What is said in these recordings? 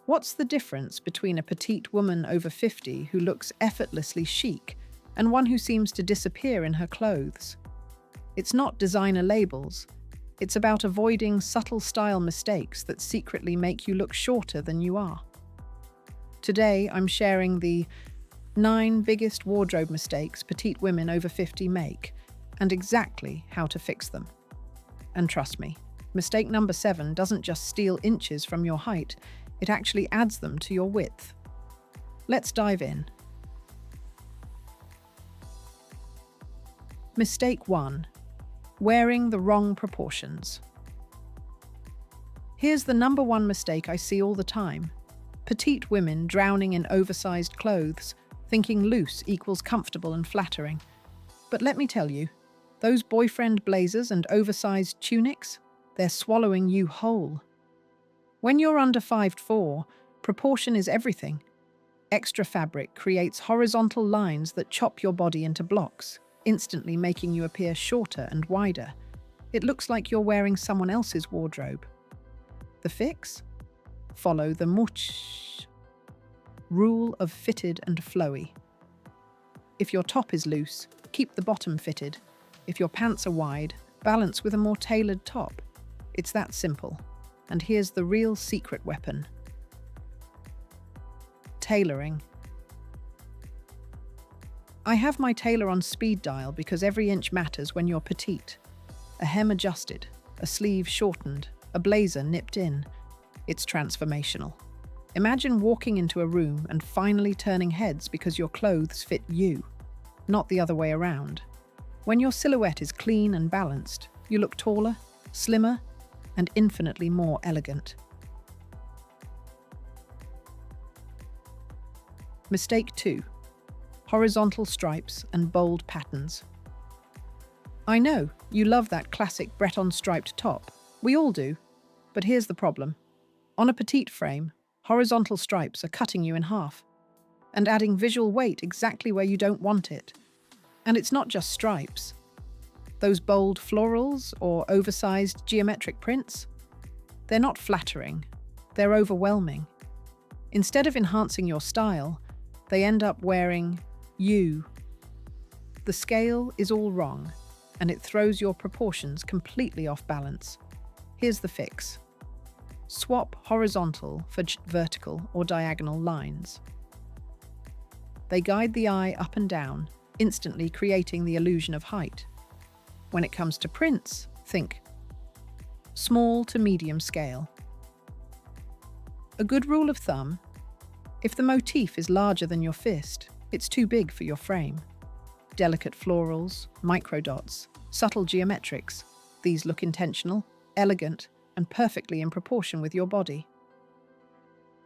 What's the difference between a petite woman over 50 who looks effortlessly chic and one who seems to disappear in her clothes? It's not designer labels. It's about avoiding subtle style mistakes that secretly make you look shorter than you are. Today, I'm sharing the 9 biggest wardrobe mistakes petite women over 50 make, and exactly how to fix them. And trust me, mistake number 7 doesn't just steal inches from your height, it actually adds them to your width. Let's dive in. Mistake 1. Wearing the wrong proportions. Here's the number 1 mistake I see all the time. Petite women drowning in oversized clothes, thinking loose equals comfortable and flattering. But let me tell you, those boyfriend blazers and oversized tunics, they're swallowing you whole. When you're under 5'4", proportion is everything. Extra fabric creates horizontal lines that chop your body into blocks, instantly making you appear shorter and wider. It looks like you're wearing someone else's wardrobe. The fix? Follow the much rule of fitted and flowy. If your top is loose, keep the bottom fitted. If your pants are wide, balance with a more tailored top. It's that simple. And here's the real secret weapon. Tailoring. I have my tailor on speed dial because every inch matters when you're petite. A hem adjusted, a sleeve shortened, a blazer nipped in. It's transformational. Imagine walking into a room and finally turning heads because your clothes fit you, not the other way around. When your silhouette is clean and balanced, you look taller, slimmer, and infinitely more elegant. Mistake 2. Horizontal stripes and bold patterns. I know, you love that classic Breton striped top. We all do. But here's the problem. On a petite frame, horizontal stripes are cutting you in half and adding visual weight exactly where you don't want it. And it's not just stripes. Those bold florals or oversized geometric prints, they're not flattering, they're overwhelming. Instead of enhancing your style, they end up wearing you. The scale is all wrong, and it throws your proportions completely off balance. Here's the fix. Swap horizontal for vertical or diagonal lines. They guide the eye up and down, instantly creating the illusion of height. When it comes to prints, think small to medium scale. A good rule of thumb: if the motif is larger than your fist, it's too big for your frame. Delicate florals, microdots, subtle geometrics, these look intentional, elegant, and perfectly in proportion with your body.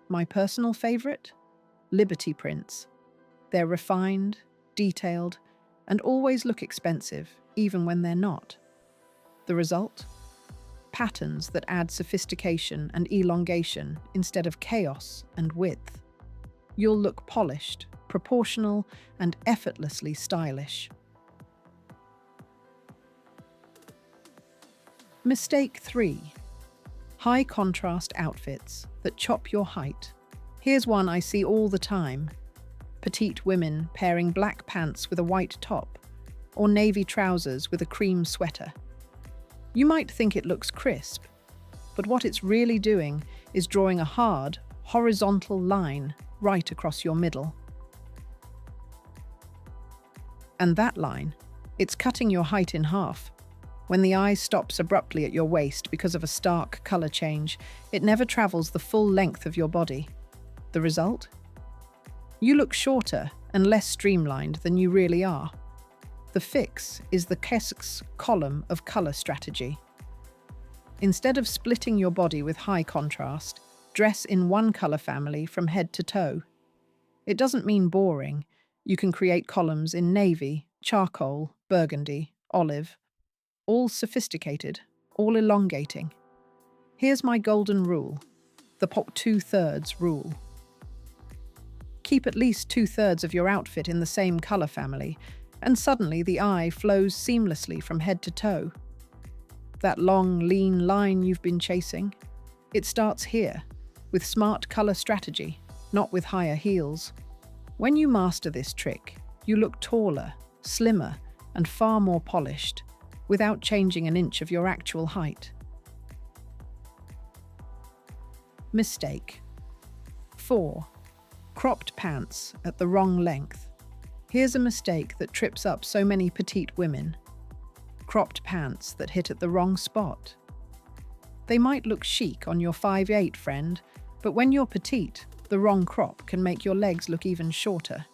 My personal favorite? Liberty prints. They're refined, detailed, and always look expensive, even when they're not. The result? Patterns that add sophistication and elongation instead of chaos and width. You'll look polished, proportional, and effortlessly stylish. Mistake 3. High contrast outfits that chop your height. Here's one I see all the time. Petite women pairing black pants with a white top, or navy trousers with a cream sweater. You might think it looks crisp, but what it's really doing is drawing a hard, horizontal line right across your middle. And that line, it's cutting your height in half. When the eye stops abruptly at your waist because of a stark color change, it never travels the full length of your body. The result? You look shorter and less streamlined than you really are. The fix is the Kessex column of color strategy. Instead of splitting your body with high contrast, dress in one color family from head to toe. It doesn't mean boring. You can create columns in navy, charcoal, burgundy, olive. All sophisticated, all elongating. Here's my golden rule, the pop 2/3 rule. Keep at least 2/3 of your outfit in the same color family, and suddenly the eye flows seamlessly from head to toe. That long, lean line you've been chasing, it starts here, with smart color strategy, not with higher heels. When you master this trick, you look taller, slimmer, and far more polished, without changing an inch of your actual height. Mistake 4. Cropped pants at the wrong length. Here's a mistake that trips up so many petite women. Cropped pants that hit at the wrong spot. They might look chic on your 5'8" friend, but when you're petite, the wrong crop can make your legs look even shorter.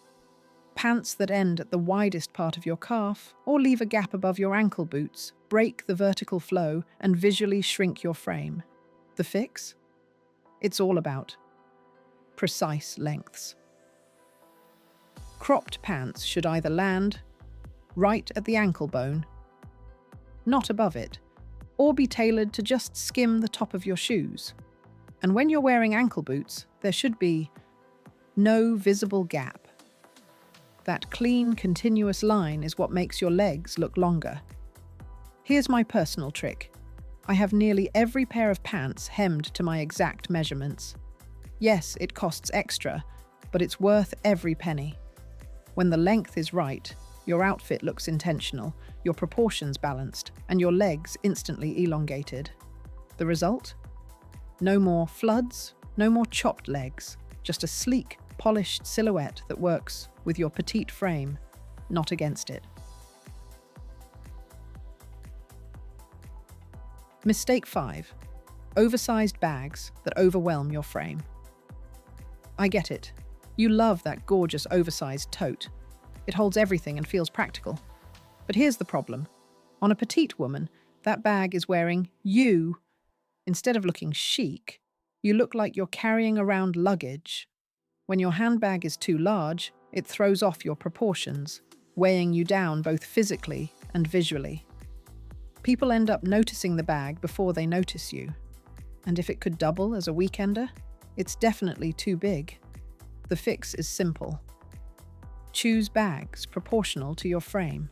Pants that end at the widest part of your calf or leave a gap above your ankle boots break the vertical flow and visually shrink your frame. The fix? It's all about precise lengths. Cropped pants should either land right at the ankle bone, not above it, or be tailored to just skim the top of your shoes. And when you're wearing ankle boots, there should be no visible gap. That clean, continuous line is what makes your legs look longer. Here's my personal trick. I have nearly every pair of pants hemmed to my exact measurements. Yes, it costs extra, but it's worth every penny. When the length is right, your outfit looks intentional, your proportions balanced, and your legs instantly elongated. The result? No more floods, no more chopped legs, just a sleek, polished silhouette that works with your petite frame, not against it. Mistake 5. Oversized bags that overwhelm your frame. I get it. You love that gorgeous oversized tote. It holds everything and feels practical. But here's the problem. On a petite woman, that bag is wearing you. Instead of looking chic, you look like you're carrying around luggage. When your handbag is too large, it throws off your proportions, weighing you down both physically and visually. People end up noticing the bag before they notice you. And if it could double as a weekender, it's definitely too big. The fix is simple. Choose bags proportional to your frame.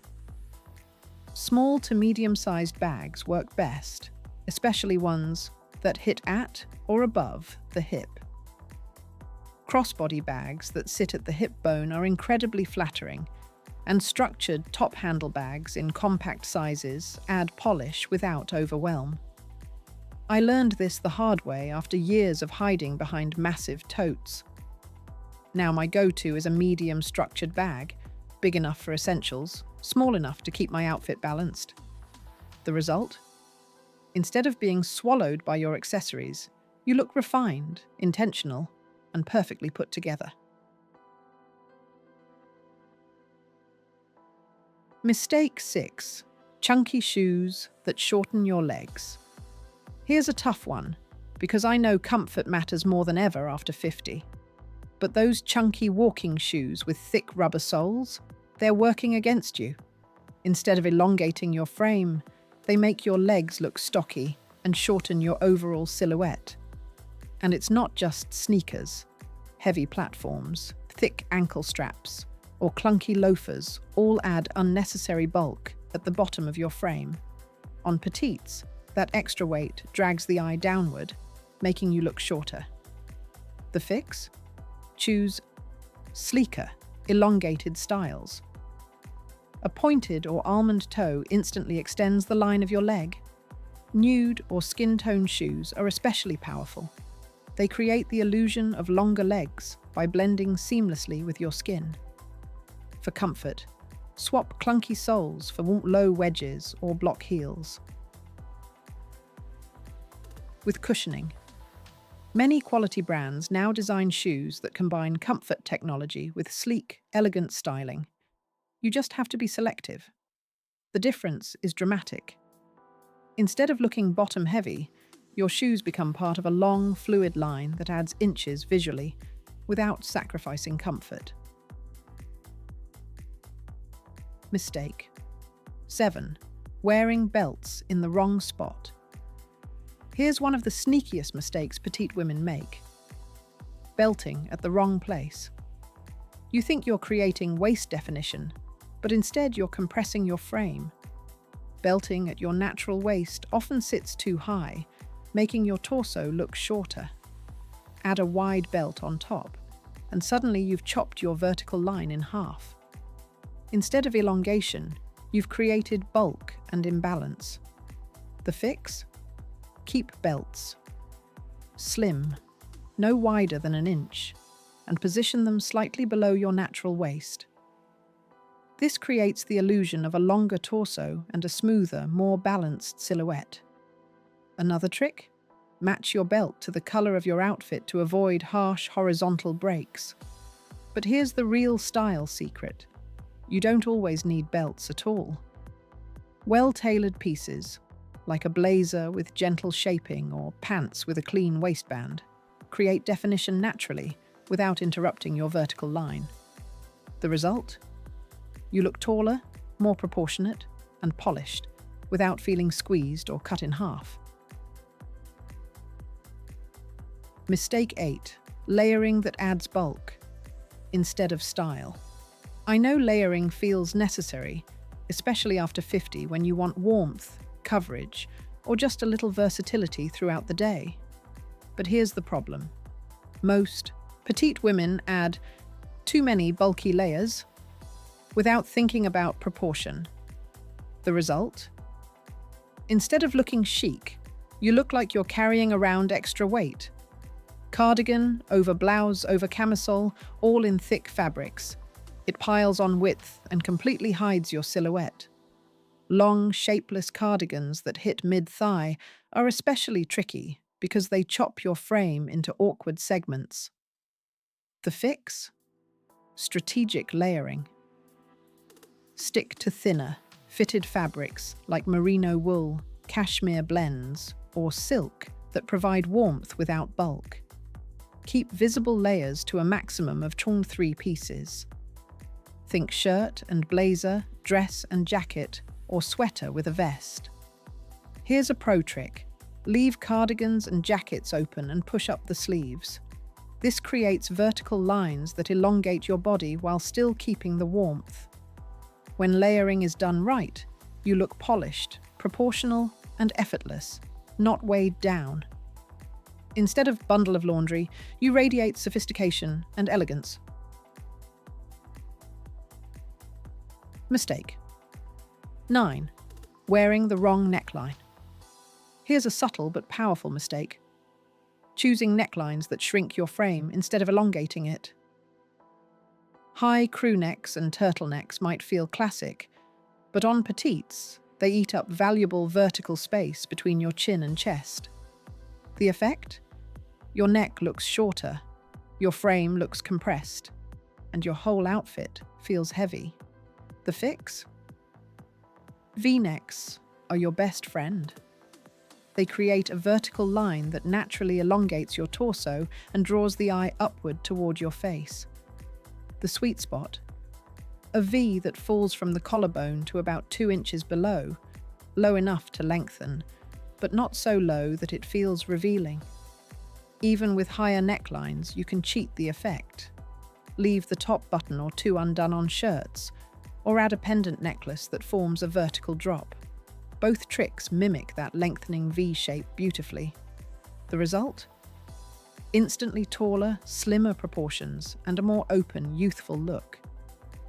Small to medium-sized bags work best, especially ones that hit at or above the hip. Crossbody bags that sit at the hip bone are incredibly flattering, and structured top handle bags in compact sizes add polish without overwhelm. I learned this the hard way after years of hiding behind massive totes. Now my go-to is a medium structured bag, big enough for essentials, small enough to keep my outfit balanced. The result? Instead of being swallowed by your accessories, you look refined, intentional, and perfectly put together. Mistake 6. Chunky shoes that shorten your legs. Here's a tough one, because I know comfort matters more than ever after 50. But those chunky walking shoes with thick rubber soles, they're working against you. Instead of elongating your frame, they make your legs look stocky and shorten your overall silhouette. And it's not just sneakers. Heavy platforms, thick ankle straps, or clunky loafers all add unnecessary bulk at the bottom of your frame. On petites, that extra weight drags the eye downward, making you look shorter. The fix? Choose sleeker, elongated styles. A pointed or almond toe instantly extends the line of your leg. Nude or skin tone shoes are especially powerful. They create the illusion of longer legs by blending seamlessly with your skin. For comfort, swap clunky soles for low wedges or block heels. With cushioning, many quality brands now design shoes that combine comfort technology with sleek, elegant styling. You just have to be selective. The difference is dramatic. Instead of looking bottom-heavy, your shoes become part of a long, fluid line that adds inches visually, without sacrificing comfort. Mistake 7. Wearing belts in the wrong spot. Here's one of the sneakiest mistakes petite women make. Belting at the wrong place. You think you're creating waist definition, but instead you're compressing your frame. Belting at your natural waist often sits too high, making your torso look shorter. Add a wide belt on top, and suddenly you've chopped your vertical line in half. Instead of elongation, you've created bulk and imbalance. The fix? Keep belts slim, no wider than an inch, and position them slightly below your natural waist. This creates the illusion of a longer torso and a smoother, more balanced silhouette. Another trick? Match your belt to the color of your outfit to avoid harsh horizontal breaks. But here's the real style secret. You don't always need belts at all. Well-tailored pieces, like a blazer with gentle shaping or pants with a clean waistband, create definition naturally without interrupting your vertical line. The result? You look taller, more proportionate, and polished, without feeling squeezed or cut in half. Mistake 8. Layering that adds bulk instead of style. I know layering feels necessary, especially after 50 when you want warmth, coverage, or just a little versatility throughout the day. But here's the problem. Most petite women add too many bulky layers without thinking about proportion. The result? Instead of looking chic, you look like you're carrying around extra weight. Cardigan, over blouse, over camisole, all in thick fabrics. It piles on width and completely hides your silhouette. Long, shapeless cardigans that hit mid-thigh are especially tricky because they chop your frame into awkward segments. The fix? Strategic layering. Stick to thinner, fitted fabrics like merino wool, cashmere blends, or silk that provide warmth without bulk. Keep visible layers to a maximum of 3 pieces. Think shirt and blazer, dress and jacket, or sweater with a vest. Here's a pro trick. Leave cardigans and jackets open and push up the sleeves. This creates vertical lines that elongate your body while still keeping the warmth. When layering is done right, you look polished, proportional, and effortless, not weighed down. Instead of bundle of laundry, you radiate sophistication and elegance. Mistake 9. Wearing the wrong neckline. Here's a subtle but powerful mistake. Choosing necklines that shrink your frame instead of elongating it. High crew necks and turtlenecks might feel classic, but on petites, they eat up valuable vertical space between your chin and chest. The effect? Your neck looks shorter, your frame looks compressed, and your whole outfit feels heavy. The fix? V-necks are your best friend. They create a vertical line that naturally elongates your torso and draws the eye upward toward your face. The sweet spot? A V that falls from the collarbone to about 2 inches below, low enough to lengthen, but not so low that it feels revealing. Even with higher necklines, you can cheat the effect. Leave the top button or 2 undone on shirts, or add a pendant necklace that forms a vertical drop. Both tricks mimic that lengthening V shape beautifully. The result? Instantly taller, slimmer proportions and a more open, youthful look.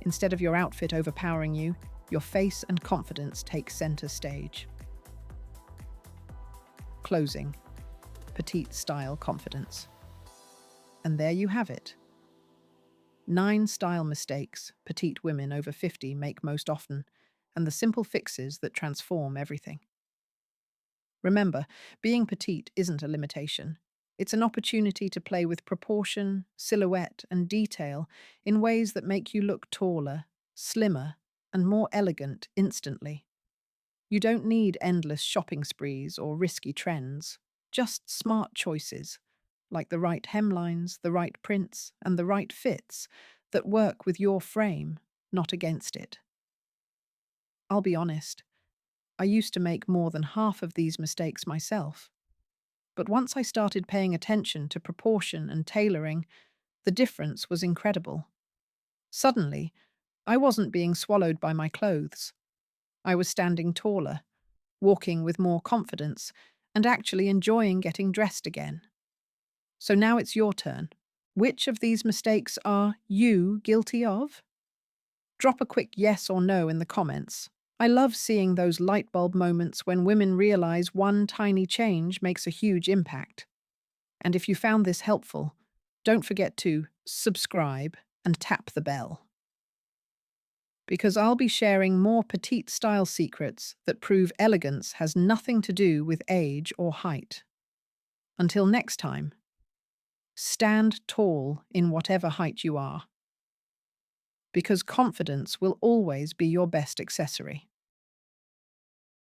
Instead of your outfit overpowering you, your face and confidence take center stage. Closing. Petite style confidence. And there you have it. 9 style mistakes petite women over 50 make most often, and the simple fixes that transform everything. Remember, being petite isn't a limitation. It's an opportunity to play with proportion, silhouette, and detail in ways that make you look taller, slimmer, and more elegant instantly. You don't need endless shopping sprees or risky trends, just smart choices, like the right hemlines, the right prints, and the right fits that work with your frame, not against it. I'll be honest, I used to make more than half of these mistakes myself. But once I started paying attention to proportion and tailoring, the difference was incredible. Suddenly, I wasn't being swallowed by my clothes. I was standing taller, walking with more confidence, and actually enjoying getting dressed again. So now it's your turn. Which of these mistakes are you guilty of? Drop a quick yes or no in the comments. I love seeing those light bulb moments when women realize one tiny change makes a huge impact. And if you found this helpful, don't forget to subscribe and tap the bell, because I'll be sharing more petite style secrets that prove elegance has nothing to do with age or height. Until next time, stand tall in whatever height you are, because confidence will always be your best accessory.